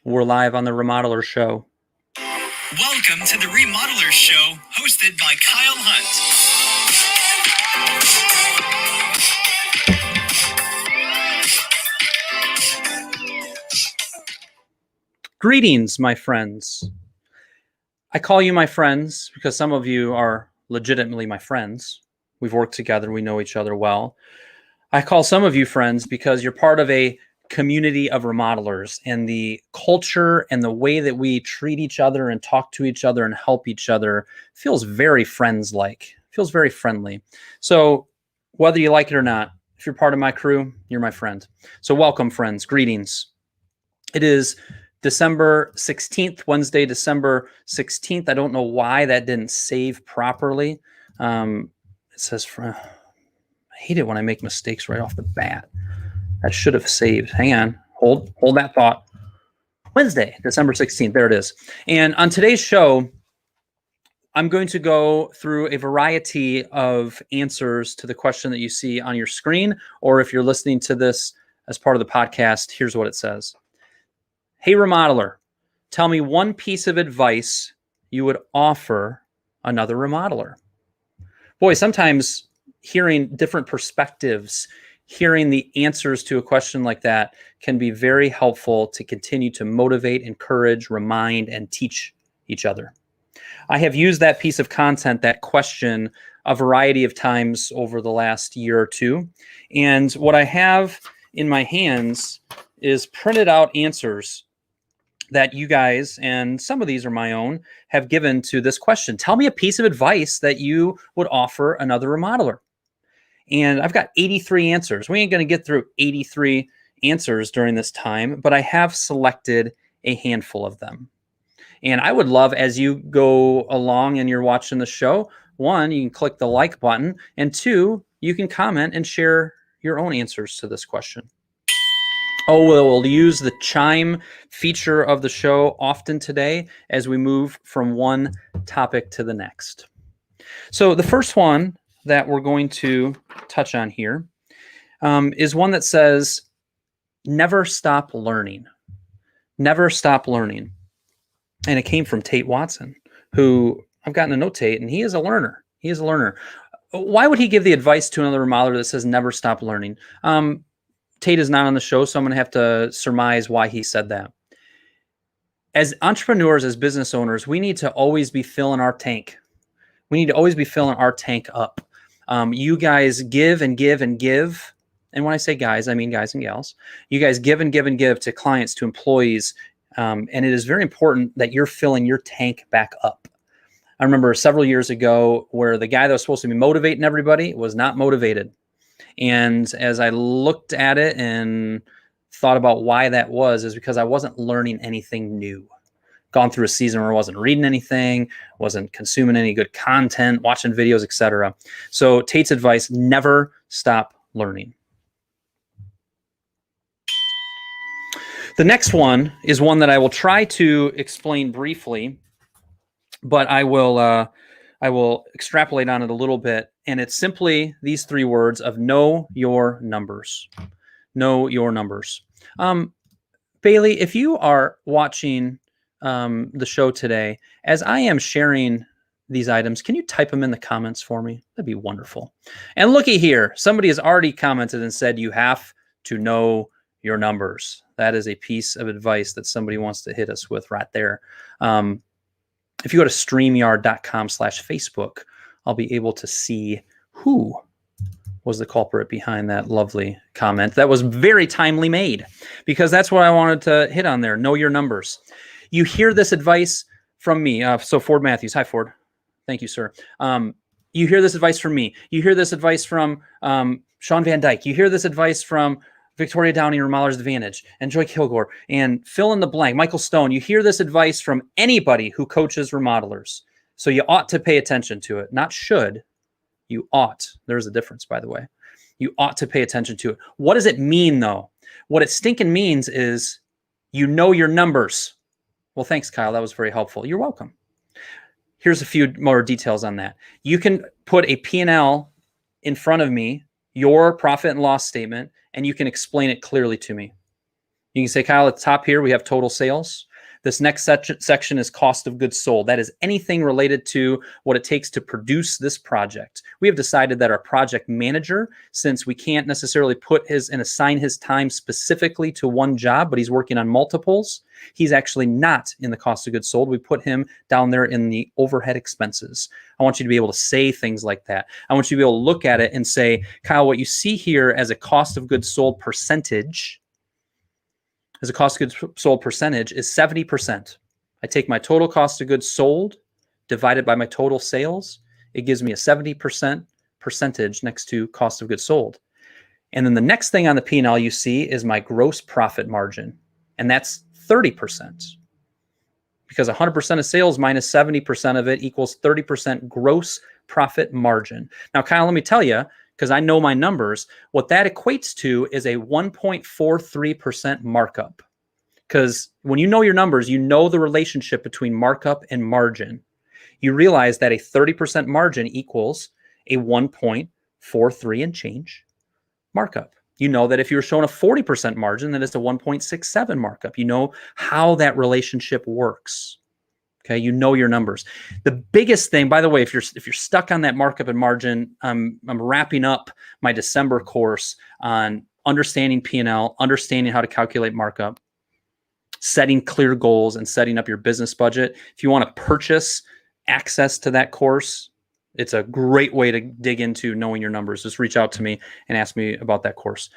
We're live on the Remodeler Show. Welcome to the Remodeler Show, hosted by Kyle Hunt. Greetings, my friends. I call you my friends because some of you are legitimately my friends. We've worked together. We know each other well. I call some of you friends because you're part of a community of remodelers, and the culture and the way that we treat each other and talk to each other and help each other feels very friends-like, feels very friendly. So whether you like it or not, if you're part of my crew, you're my friend. So welcome, friends. Greetings. It is December 16th, Wednesday, December 16th. I don't know why that didn't save properly. It says, I hate it when I make mistakes right off the bat. That should have saved. Hang on. Hold that thought. Wednesday, December 16th. There it is. And on today's show, I'm going to go through a variety of answers to the question that you see on your screen, or if you're listening to this as part of the podcast, here's what it says. Hey, remodeler, tell me one piece of advice you would offer another remodeler. Boy, sometimes hearing different perspectives, hearing the answers to a question like that can be very helpful to continue to motivate, encourage, remind, and teach each other. I have used that piece of content, that question, a variety of times over the last year or two. And what I have in my hands is printed out answers that you guys, and some of these are my own, have given to this question. Tell me a piece of advice that you would offer another remodeler. And I've got 83 answers. We ain't going to get through 83 answers during this time, but I have selected a handful of them. And I would love, as you go along and you're watching the show, one, you can click the like button, and two, you can comment and share your own answers to this question. Oh, we'll use the chime feature of the show often today as we move from one topic to the next. So the first one that we're going to touch on here is one that says, never stop learning. Never stop learning. And it came from Tate Watson, who I've gotten to know Tate, and he is a learner. He is a learner. Why would he give the advice to another remodeler that says never stop learning? Tate is not on the show, so I'm going to have to surmise why he said that. As entrepreneurs, as business owners, we need to always be filling our tank. We need to always be filling our tank up. You guys give and give and give. And when I say guys, I mean guys and gals. You guys give and give and give to clients, to employees. And it is very important that you're filling your tank back up. I remember several years ago where the guy that was supposed to be motivating everybody was not motivated. And as I looked at it and thought about why that was, is because I wasn't learning anything new. Gone through a season where I wasn't reading anything, wasn't consuming any good content, watching videos, etc. So Tate's advice, never stop learning. The next one is one that I will try to explain briefly, but I will extrapolate on it a little bit. And it's simply these three words of know your numbers. Know your numbers. Bailey, if you are watching the show today, as I am sharing these items, can you type them in the comments for me? That'd be wonderful. And looky here, somebody has already commented and said you have to know your numbers. That is a piece of advice that somebody wants to hit us with right there. If you go to StreamYard.com/Facebook, I'll be able to see who was the culprit behind that lovely comment. That was very timely made, because that's what I wanted to hit on there. Know your numbers. You hear this advice from me. So Ford Matthews. Hi, Ford. Thank you, sir. You hear this advice from me. You hear this advice from Sean Van Dyke. You hear this advice from Victoria Downing, Remodeler's Advantage, and Joy Kilgore, and fill in the blank, Michael Stone. You hear this advice from anybody who coaches remodelers. So you ought to pay attention to it. Not should. You ought. There's a difference, by the way. You ought to pay attention to it. What does it mean, though? What it stinking means is you know your numbers. Well, thanks, Kyle. That was very helpful. You're welcome. Here's a few more details on that. You can put a P&L in front of me, your profit and loss statement, and you can explain it clearly to me. You can say, Kyle, at the top here, we have total sales. This next section is cost of goods sold. That is anything related to what it takes to produce this project. We have decided that our project manager, since we can't necessarily put and assign his time specifically to one job, but he's working on multiples, he's actually not in the cost of goods sold. We put him down there in the overhead expenses. I want you to be able to say things like that. I want you to be able to look at it and say, Kyle, what you see here as a cost of goods sold percentage is 70%. I take my total cost of goods sold divided by my total sales. It gives me a 70% percentage next to cost of goods sold. And then the next thing on the P&L you see is my gross profit margin. And that's 30%. Because 100% of sales minus 70% of it equals 30% gross profit margin. Now, Kyle, let me tell you, because I know my numbers, what that equates to is a 1.43% markup. Because when you know your numbers, you know the relationship between markup and margin. You realize that a 30% margin equals a 1.43 and change markup. You know that if you're showing a 40% margin, then it's a 1.67 markup. You know how that relationship works. Okay, you know your numbers. The biggest thing, by the way, if you're stuck on that markup and margin, I'm wrapping up my December course on understanding P&L, understanding how to calculate markup, setting clear goals, and setting up your business budget. If you want to purchase access to that course, it's a great way to dig into knowing your numbers. Just reach out to me and ask me about that course.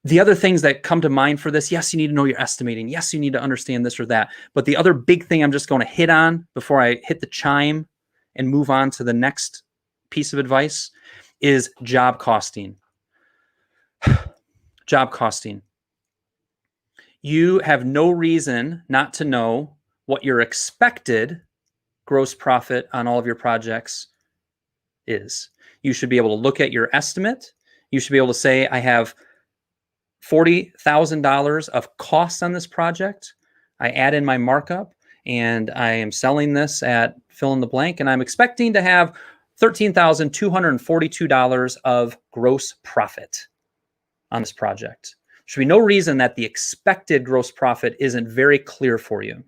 The other things that come to mind for this, yes, you need to know your estimating. Yes, you need to understand this or that. But the other big thing I'm just going to hit on before I hit the chime and move on to the next piece of advice is job costing. Job costing. You have no reason not to know what your expected gross profit on all of your projects is. You should be able to look at your estimate. You should be able to say, I have $40,000 of costs on this project. I add in my markup and I am selling this at fill in the blank, and I'm expecting to have $13,242 of gross profit on this project. There should be no reason that the expected gross profit isn't very clear for you.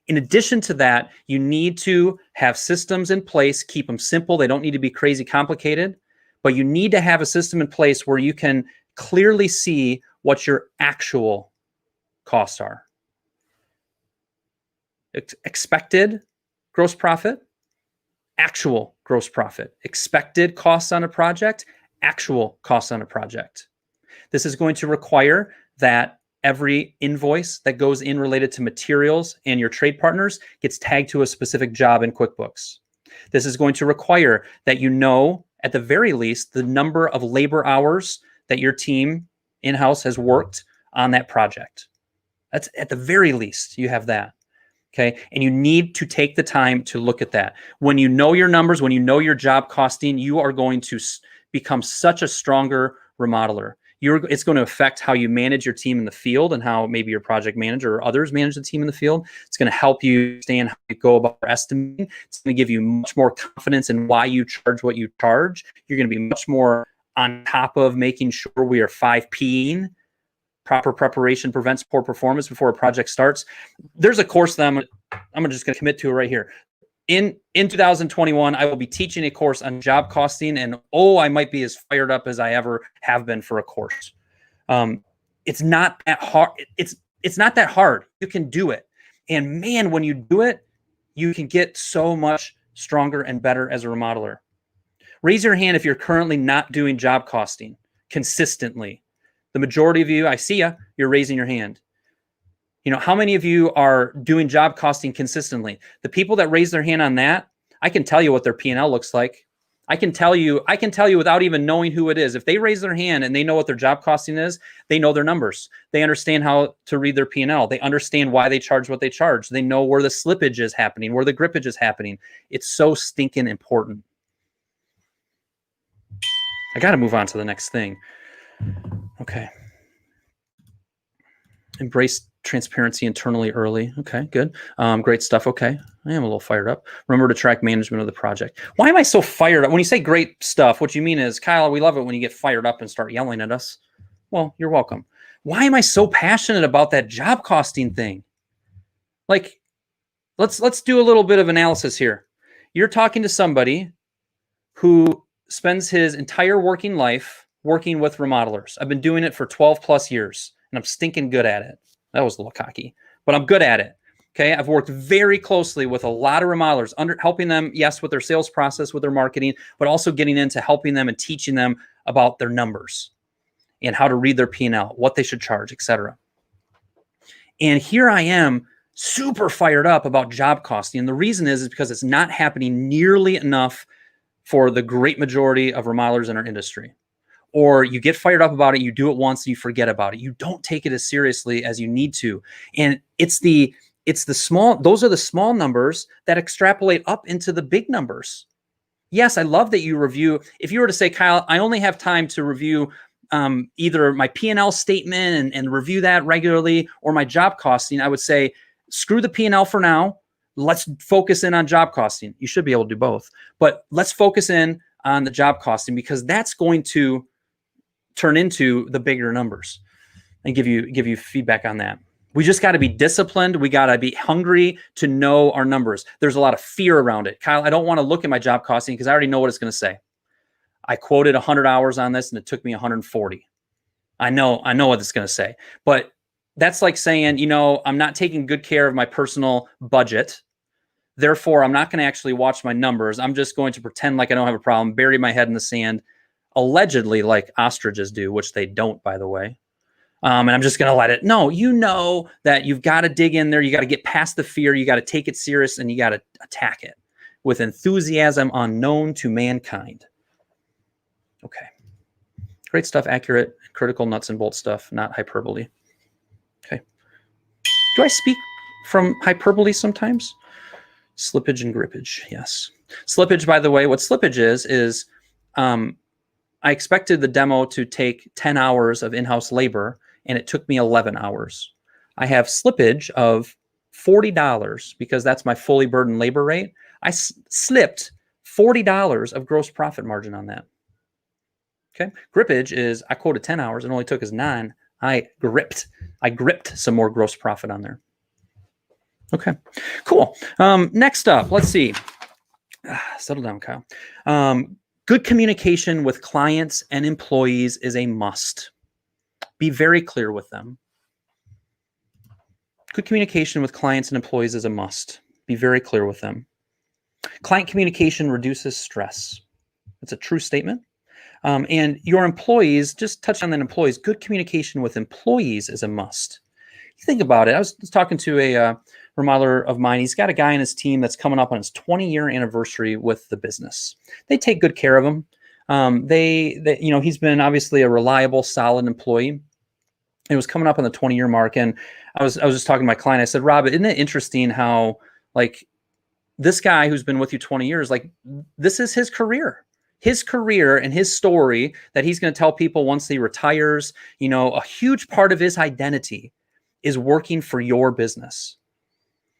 In addition to that, you need to have systems in place, keep them simple. They don't need to be crazy complicated, but you need to have a system in place where you can clearly see what your actual costs are. Expected gross profit, actual gross profit. Expected costs on a project, actual costs on a project. This is going to require that every invoice that goes in related to materials and your trade partners gets tagged to a specific job in QuickBooks. This is going to require that you know, at the very least, the number of labor hours that your team in-house has worked on that project. That's at the very least, you have that. Okay. And you need to take the time to look at that. When you know your numbers, when you know your job costing, you are going to become such a stronger remodeler. It's going to affect how you manage your team in the field and how maybe your project manager or others manage the team in the field. It's going to help you understand how you go about estimating. It's going to give you much more confidence in why you charge what you charge. You're going to be much more on top of making sure we are 5P'ing. Proper preparation prevents poor performance before a project starts. There's a course that I'm just going to commit to right here. In 2021, I will be teaching a course on job costing, and I might be as fired up as I ever have been for a course. It's not that hard. It's not that hard. You can do it. And man, when you do it, you can get so much stronger and better as a remodeler. Raise your hand if you're currently not doing job costing consistently. The majority of you, I see you, you're raising your hand. You know, how many of you are doing job costing consistently? The people that raise their hand on that, I can tell you what their P&L looks like. I can tell you without even knowing who it is. If they raise their hand and they know what their job costing is, they know their numbers. They understand how to read their P&L. They understand why they charge what they charge. They know where the slippage is happening, where the grippage is happening. It's so stinking important. I got to move on to the next thing. Okay. Embrace transparency internally early. Okay, good. Great stuff. Okay. I am a little fired up. Remember to track management of the project. Why am I so fired up? When you say great stuff, what you mean is, Kyle, we love it when you get fired up and start yelling at us. Well, you're welcome. Why am I so passionate about that job costing thing? Like, let's do a little bit of analysis here. You're talking to somebody who spends his entire working life working with remodelers. I've been doing it for 12 plus years and I'm stinking good at it. That was a little cocky, but I'm good at it. Okay. I've worked very closely with a lot of remodelers, helping them, yes, with their sales process, with their marketing, but also getting into helping them and teaching them about their numbers and how to read their P&L, what they should charge, etc. And here I am super fired up about job costing. And the reason is because it's not happening nearly enough for the great majority of remodelers in our industry. Or you get fired up about it, you do it once, and you forget about it. You don't take it as seriously as you need to. And it's the small, those are the small numbers that extrapolate up into the big numbers. Yes, I love that you review. If you were to say, Kyle, I only have time to review either my P&L statement and review that regularly or my job costing, I would say, screw the P&L for now. Let's focus in on job costing. You should be able to do both, but let's focus in on the job costing because that's going to turn into the bigger numbers and give you feedback on that. We just got to be disciplined. We got to be hungry to know our numbers. There's a lot of fear around it. Kyle, I don't want to look at my job costing because I already know what it's going to say. I quoted 100 hours on this and it took me 140. I know what it's going to say, but that's like saying, I'm not taking good care of my personal budget. Therefore, I'm not going to actually watch my numbers. I'm just going to pretend like I don't have a problem, bury my head in the sand, allegedly like ostriches do, which they don't, by the way. And I'm just going to let it. No, you know that you've got to dig in there. You got to get past the fear. You got to take it serious and you got to attack it with enthusiasm unknown to mankind. Okay. Great stuff. Accurate, critical, nuts and bolts stuff, not hyperbole. Okay. Do I speak from hyperbole sometimes? Slippage and grippage. Yes. Slippage, by the way, what slippage is I expected the demo to take 10 hours of in-house labor, and it took me 11 hours. I have slippage of $40 because that's my fully burdened labor rate. I slipped $40 of gross profit margin on that. Okay. Grippage is I quoted 10 hours and only took us 9. I gripped some more gross profit on there. Okay, cool. Next up, let's see. Settle down, Kyle. Good communication with clients and employees is a must. Be very clear with them. Good communication with clients and employees is a must. Be very clear with them. Client communication reduces stress. It's a true statement. And your employees, just touch on that employees, good communication with employees is a must. You think about it. I was talking to a remodeler of mine. He's got a guy in his team that's coming up on his 20-year anniversary with the business. They take good care of him. He's been obviously a reliable, solid employee. It was coming up on the 20-year mark, and I was just talking to my client. I said, Rob, isn't it interesting how this guy who's been with you 20 years, this is his career and his story that he's going to tell people once he retires. A huge part of his identity is working for your business.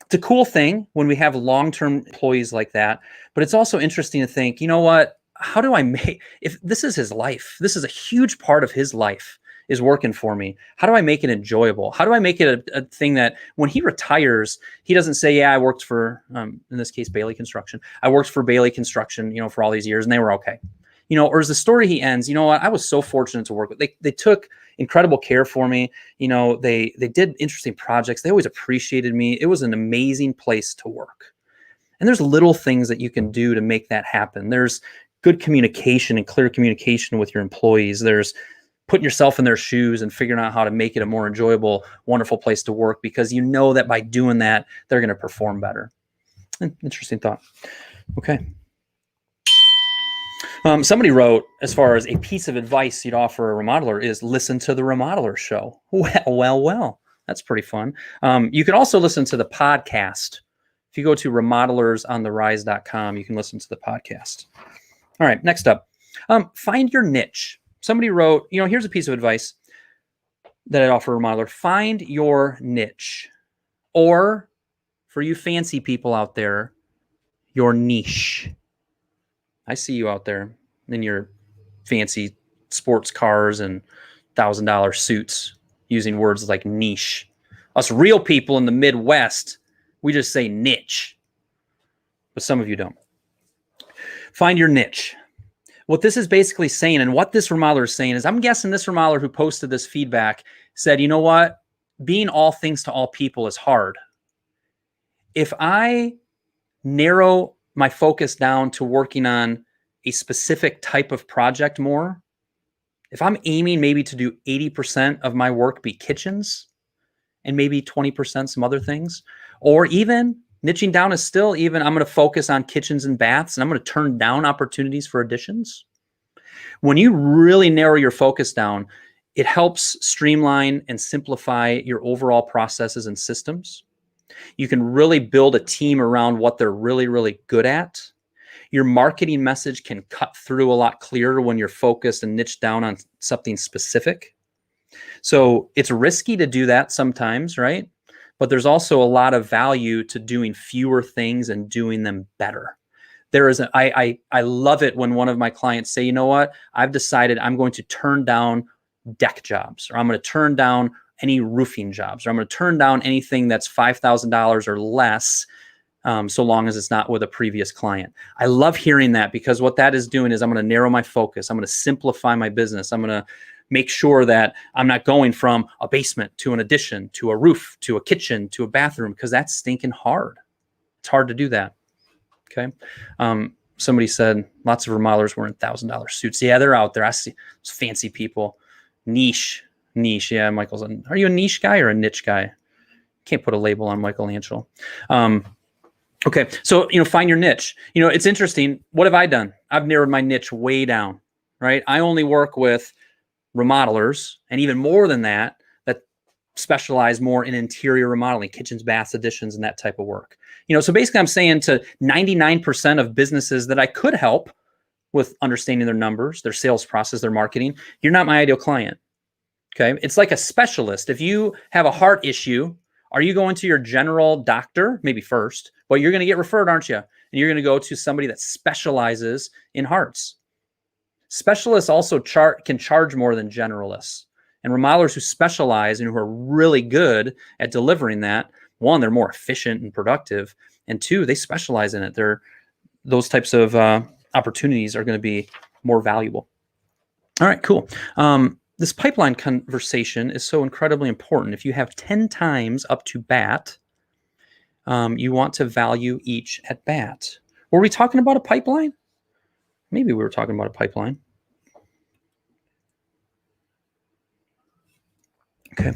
It's a cool thing when we have long-term employees like that, but it's also interesting to think, how do I make, if this is his life, this is a huge part of his life is working for me. How do I make it enjoyable? How do I make it a thing that when he retires, he doesn't say, yeah, I worked for, in this case, Bailey Construction. I worked for Bailey Construction, for all these years and they were okay. Or as the story he ends, I was so fortunate to work with. They took incredible care for me. They did interesting projects. They always appreciated me. It was an amazing place to work. And there's little things that you can do to make that happen. There's good communication and clear communication with your employees. There's putting yourself in their shoes and figuring out how to make it a more enjoyable, wonderful place to work because that by doing that, they're going to perform better. Interesting thought. Okay. Somebody wrote, as far as a piece of advice you'd offer a remodeler is listen to the Remodeler Show. Well, that's pretty fun. You can also listen to the podcast. If you go to remodelersontherise.com, you can listen to the podcast. All right, next up, find your niche. Somebody wrote, here's a piece of advice that I'd offer a remodeler. Find your niche. Or, for you fancy people out there, your niche. I see you out there in your fancy sports cars and $1,000 suits using words like niche. Us real people in the Midwest, we just say niche, but some of you don't. Find your niche. What this is basically saying, and what this remodeler is saying, is I'm guessing this remodeler who posted this feedback said, you know what? Being all things to all people is hard. If I narrow my focus down to working on a specific type of project more, if I'm aiming maybe to do 80% of my work be kitchens and maybe 20% some other things, or even niching down is still even, I'm going to focus on kitchens and baths and I'm going to turn down opportunities for additions. When you really narrow your focus down, it helps streamline and simplify your overall processes and systems. You can really build a team around what they're really, really good at. Your marketing message can cut through a lot clearer when you're focused and niched down on something specific. So it's risky to do that sometimes, right? But there's also a lot of value to doing fewer things and doing them better. There is I love it when one of my clients say, you know what, I've decided I'm going to turn down deck jobs, or I'm going to turn down any roofing jobs, or I'm going to turn down anything that's $5,000 or less, so long as it's not with a previous client. I love hearing that, because what that is doing is I'm going to narrow my focus. I'm going to simplify my business. I'm going to make sure that I'm not going from a basement to an addition, to a roof, to a kitchen, to a bathroom, because that's stinking hard. It's hard to do that. Okay. Somebody said lots of remodelers wearing $1,000 suits. Yeah, they're out there. I see those fancy people. Niche. Yeah, Michael's are you a niche guy or a niche guy? Can't put a label on Michelangelo. Okay, so find your niche. It's interesting. What have I done? I've narrowed my niche way down, right? I only work with remodelers, and even more than that specialize more in interior remodeling, kitchens, baths, additions, and that type of work. So basically I'm saying to 99% of businesses that I could help with understanding their numbers, their sales process, their marketing, you're not my ideal client. Okay. It's like a specialist. If you have a heart issue, are you going to your general doctor? Maybe first, but you're going to get referred, aren't you? And you're going to go to somebody that specializes in hearts. Specialists also can charge more than generalists. And remodelers who specialize and who are really good at delivering that, one, they're more efficient and productive, and two, they specialize in it. Those types of opportunities are going to be more valuable. All right, cool. This pipeline conversation is so incredibly important. If you have 10 times up to bat, you want to value each at bat. Were we talking about a pipeline? Maybe we were talking about a pipeline. Okay.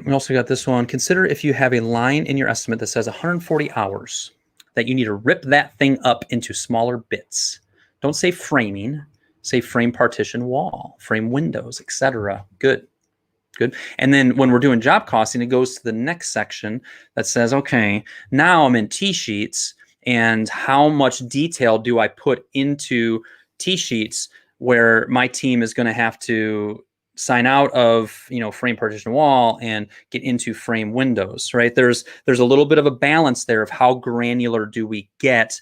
We also got this one. Consider if you have a line in your estimate that says 140 hours, that you need to rip that thing up into smaller bits. Don't say framing. Say frame, partition, wall, frame, windows, etc. Good. And then when we're doing job costing, it goes to the next section that says, okay, now I'm in T-sheets, and how much detail do I put into T-sheets where my team is going to have to sign out of frame, partition, wall and get into frame, windows, right? There's a little bit of a balance there of how granular do we get.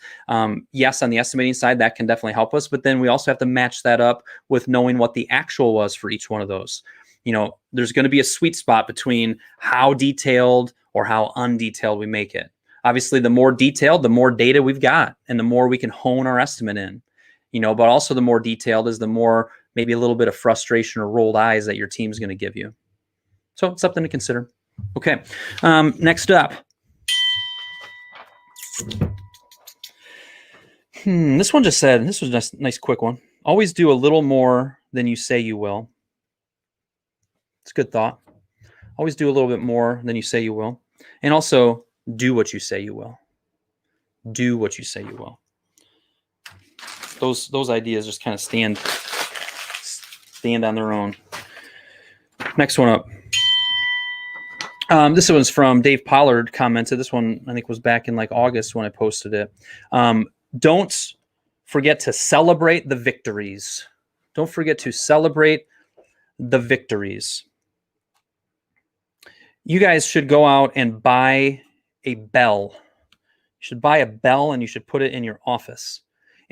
Yes, on the estimating side, that can definitely help us, but then we also have to match that up with knowing what the actual was for each one of those. There's going to be a sweet spot between how detailed or how undetailed we make it. Obviously, the more detailed, the more data we've got and the more we can hone our estimate in, but also the more detailed is the more maybe a little bit of frustration or rolled eyes that your team's going to give you. So it's something to consider. Okay. Next up. This one just said, this was a nice quick one. Always do a little more than you say you will. It's a good thought. Always do a little bit more than you say you will. And also do what you say you will. Do what you say you will. Those ideas just kind of stand on their own. Next one up. This one's from Dave Pollard commented. This one I think was back in like August when I posted it. Don't forget to celebrate the victories. Don't forget to celebrate the victories. You guys should go out and buy a bell. You should buy a bell and you should put it in your office.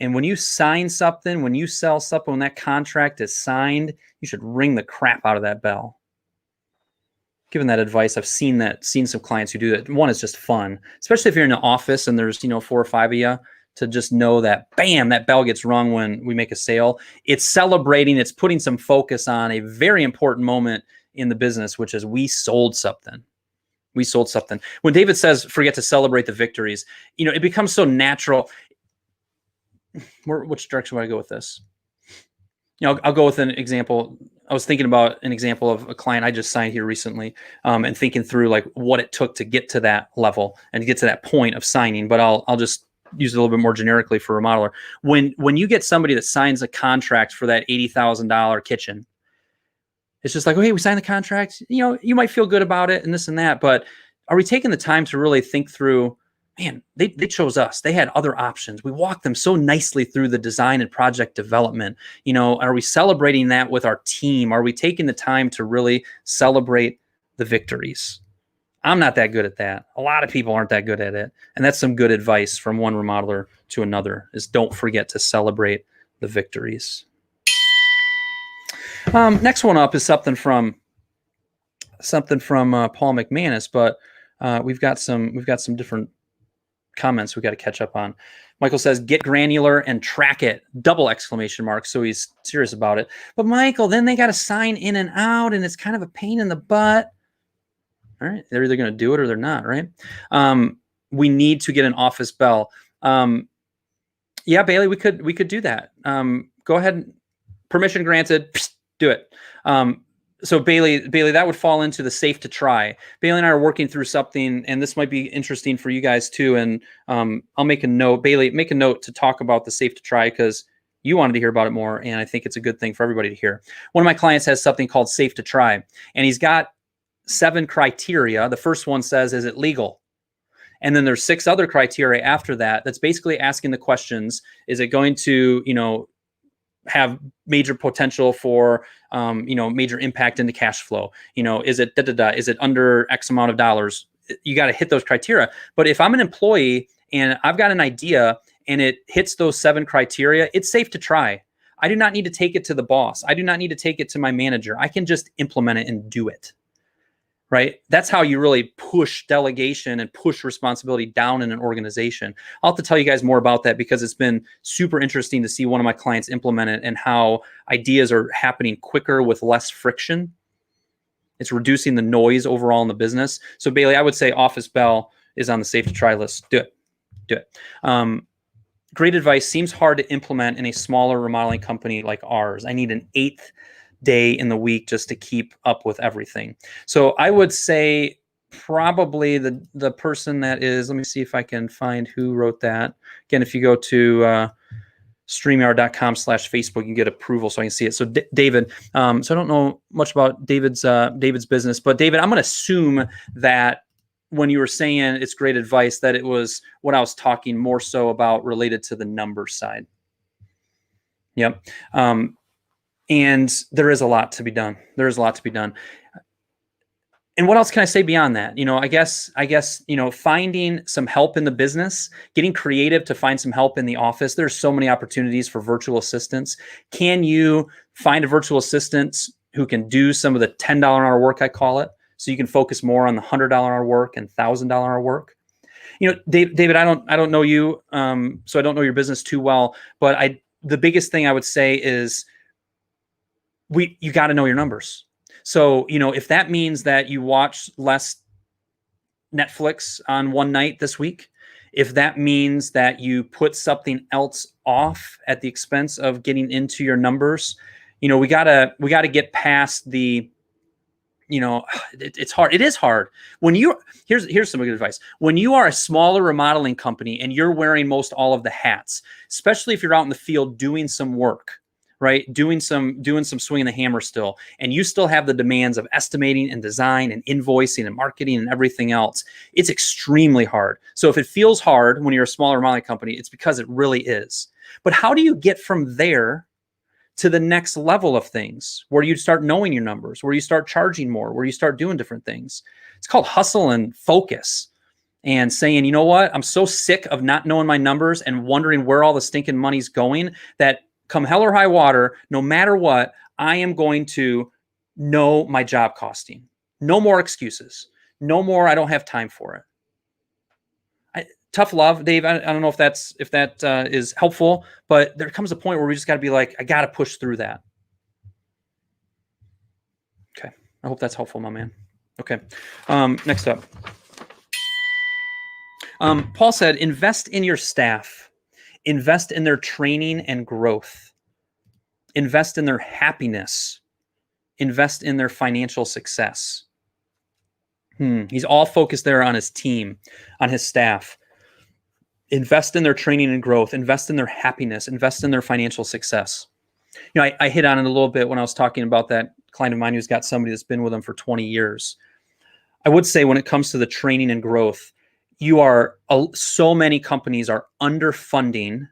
And when you sign something, when you sell something, when that contract is signed, you should ring the crap out of that bell. Given that advice, I've seen some clients who do that. One, is just fun, especially if you're in an office and there's 4 or 5 of you, to just know that bam, that bell gets rung when we make a sale. It's celebrating, it's putting some focus on a very important moment in the business, which is we sold something. We sold something. When David says forget to celebrate the victories, it becomes so natural. Which direction would I go with this? I'll go with an example. I was thinking about an example of a client I just signed here recently, and thinking through like what it took to get to that level and to get to that point of signing. But I'll just use it a little bit more generically for a remodeler. When you get somebody that signs a contract for that $80,000 kitchen, it's just like, okay, we signed the contract. You might feel good about it and this and that, but are we taking the time to really think through? Man, they chose us. They had other options. We walked them so nicely through the design and project development. Are we celebrating that with our team? Are we taking the time to really celebrate the victories? I'm not that good at that. A lot of people aren't that good at it. And that's some good advice from one remodeler to another, is don't forget to celebrate the victories. Next one up is something from Paul McManus, but we've got some different comments we got to catch up on. Michael says, get granular and track it, double exclamation mark. So he's serious about it. But Michael, then they got to sign in and out, and it's kind of a pain in the butt. All right. They're either going to do it or they're not, right? We need to get an office bell. Yeah, Bailey, we could do that. Go ahead. Permission granted. Psst, do it. So Bailey, that would fall into the safe to try. Bailey and I are working through something, and this might be interesting for you guys too. And I'll make a note. Bailey, make a note to talk about the safe to try, because you wanted to hear about it more, and I think it's a good thing for everybody to hear. One of my clients has something called safe to try, and he's got 7 criteria. The first one says, is it legal? And then there's 6 other criteria after that. That's basically asking the questions: is it going to, have major potential for, major impact into cash flow? Is it is it under X amount of dollars? You got to hit those criteria. But if I'm an employee and I've got an idea and it hits those 7 criteria, it's safe to try. I do not need to take it to the boss. I do not need to take it to my manager. I can just implement it and do it. Right? That's how you really push delegation and push responsibility down in an organization. I'll have to tell you guys more about that, because it's been super interesting to see one of my clients implement it and how ideas are happening quicker with less friction. It's reducing the noise overall in the business. So Bailey, I would say office bell is on the safe to try list. Do it. Great advice. Seems hard to implement in a smaller remodeling company like ours. I need an 8th day in the week just to keep up with everything. So I would say probably the person that is, let me see if I can find who wrote that. Again, if you go to StreamYard.com/Facebook, you can get approval so I can see it. So David, so I don't know much about David's business, but David, I'm going to assume that when you were saying it's great advice, that it was what I was talking more so about related to the number side. Yep. And there is a lot to be done. And what else can I say beyond that? I guess, finding some help in the business, getting creative to find some help in the office. There's so many opportunities for virtual assistants. Can you find a virtual assistant who can do some of the $10 an hour work, I call it, so you can focus more on the $100 an hour work and $1,000 an hour work? David, I don't know you, so I don't know your business too well, but the biggest thing I would say is, you got to know your numbers. So, if that means that you watch less Netflix on one night this week, if that means that you put something else off at the expense of getting into your numbers, we gotta get past the, it's hard. It is hard when here's some good advice. When you are a smaller remodeling company and you're wearing most all of the hats, especially if you're out in the field doing some work, right? Doing some swinging the hammer still, and you still have the demands of estimating and design and invoicing and marketing and everything else. It's extremely hard. So if it feels hard when you're a smaller remodeling company, it's because it really is. But how do you get from there to the next level of things, where you start knowing your numbers, where you start charging more, where you start doing different things? It's called hustle and focus. and saying, you know what, I'm so sick of not knowing my numbers and wondering where all the stinking money's going that come hell or high water, no matter what, I am going to know my job costing. No more excuses. No more, I don't have time for it. Tough love, Dave. I don't know if that is helpful, but there comes a point where we just got to be like, I got to push through that. Okay. I hope that's helpful, my man. Okay. Next up. Paul said, invest in your staff. Invest in their training and growth. Invest in their happiness. Invest in their financial success. He's all focused there on his team, on his staff. Invest in their training and growth. Invest in their happiness. Invest in their financial success. You know, I hit on it a little bit when I was talking about that client of mine who's got somebody that's been with them for 20 years. I would say when it comes to the training and growth, so many companies are underfunding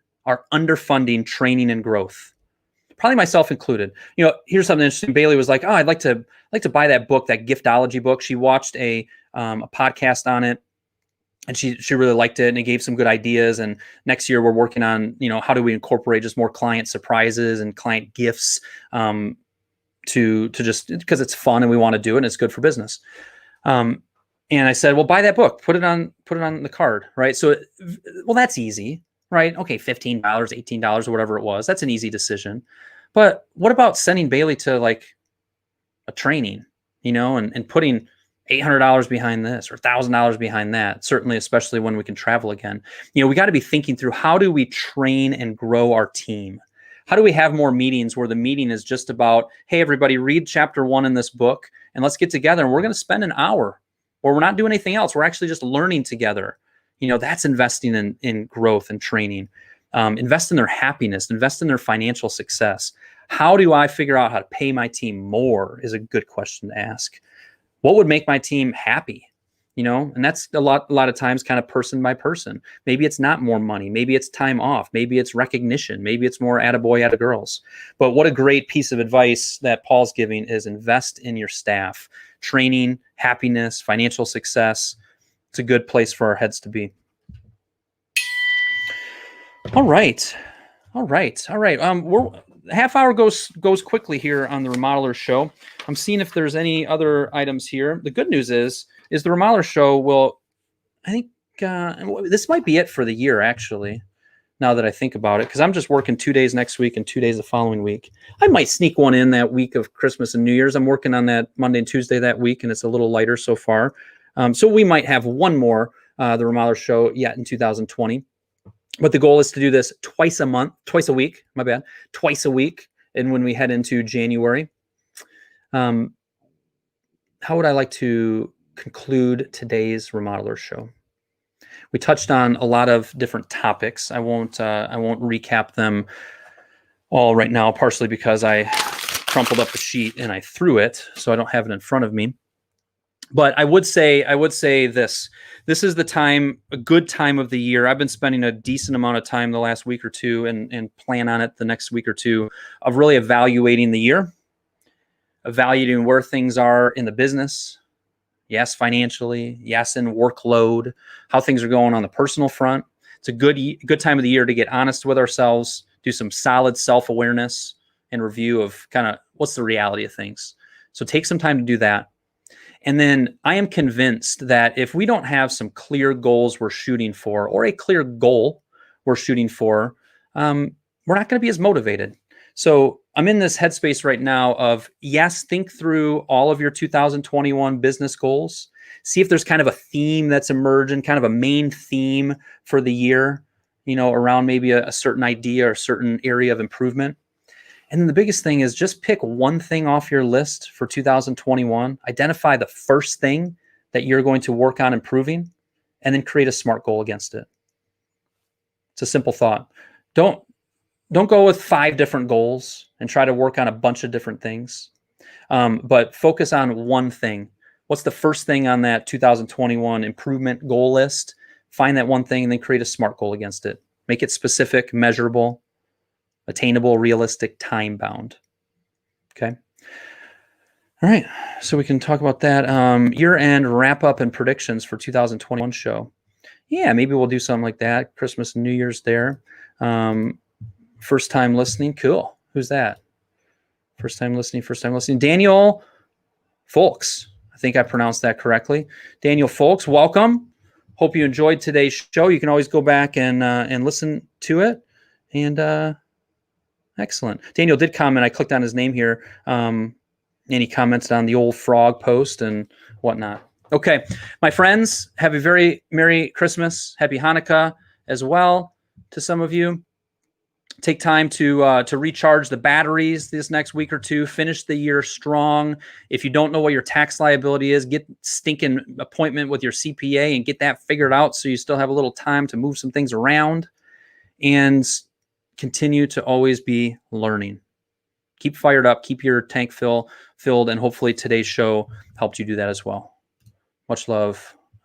training and growth. Probably myself included. You know, here's something interesting. Bailey was like, "Oh, I'd like to buy that book, that giftology book." She watched a podcast on it, and she really liked it, and it gave some good ideas. And next year we're working on, you know, how do we incorporate just more client surprises and client gifts to just because it's fun and we want to do it and it's good for business. And I said, well, buy that book, put it on the card, right? So, well, that's easy, right? Okay, $15, $18 or whatever it was. That's an easy decision. But what about sending Bailey to like a training, you know, and putting $800 behind this or $1,000 behind that, certainly, especially when we can travel again. You know, we got to be thinking through, how do we train and grow our team? How do we have more meetings where the meeting is just about, hey, everybody, read chapter 1 in this book and let's get together and we're going to spend an hour, or we're not doing anything else. We're actually just learning together. You know, that's investing in growth and training. Invest in their happiness, invest in their financial success. How do I figure out how to pay my team more is a good question to ask. What would make my team happy? You know, and that's a lot of times kind of person by person. Maybe it's not more money. Maybe it's time off. Maybe it's recognition. Maybe it's more attaboy, attagirls. But what a great piece of advice that Paul's giving is invest in your staff. Training, happiness, financial success. It's a good place for our heads to be. All right. We're half hour goes quickly here on the Remodeler Show. I'm seeing if there's any other items here. The good news is the Remodeler Show will, I think, this might be it for the year, actually, now that I think about it, because I'm just working 2 days next week and 2 days the following week. I might sneak one in that week of Christmas and New Year's. I'm working on that Monday and Tuesday that week, and it's a little lighter so far. So we might have one more, the Remodeler Show, yet in 2020. But the goal is to do this twice a week. And when we head into January, how would I like to conclude today's Remodeler Show? We touched on a lot of different topics. I won't recap them all right now, partially because I crumpled up the sheet and I threw it, so I don't have it in front of me. But I would say this is the time, a good time of the year. I've been spending a decent amount of time the last week or two and plan on it the next week or two of really evaluating the year, evaluating where things are in the business. Yes, financially. Yes, in workload, how things are going on the personal front. It's a good time of the year to get honest with ourselves, do some solid self-awareness and review of kind of what's the reality of things. So take some time to do that. And then I am convinced that if we don't have some clear goals we're shooting for, or a clear goal we're shooting for, we're not going to be as motivated. So I'm in this headspace right now of, yes, think through all of your 2021 business goals. See if there's kind of a theme that's emerging, kind of a main theme for the year, you know, around maybe a certain idea or a certain area of improvement. And then the biggest thing is just pick one thing off your list for 2021. Identify the first thing that you're going to work on improving, and then create a SMART goal against it. It's a simple thought. Don't go with 5 different goals and try to work on a bunch of different things, but focus on one thing. What's the first thing on that 2021 improvement goal list? Find that one thing and then create a SMART goal against it. Make it specific, measurable, attainable, realistic, time-bound. Okay. All right. So we can talk about that. Year-end wrap-up and predictions for 2021 show. Yeah, maybe we'll do something like that. Christmas and New Year's there. First time listening. Cool. Who's that? First time listening. Daniel Folks. I think I pronounced that correctly. Daniel Folks, welcome. Hope you enjoyed today's show. You can always go back and listen to it. And excellent. Daniel did comment. I clicked on his name here. And he commented on the old frog post and whatnot. Okay, my friends, have a very Merry Christmas, Happy Hanukkah as well to some of you. Take time to recharge the batteries this next week or two. Finish the year strong. If you don't know what your tax liability is, get stinking appointment with your CPA and get that figured out so you still have a little time to move some things around. And continue to always be learning. Keep fired up. Keep your tank filled. And hopefully today's show helped you do that as well. Much love.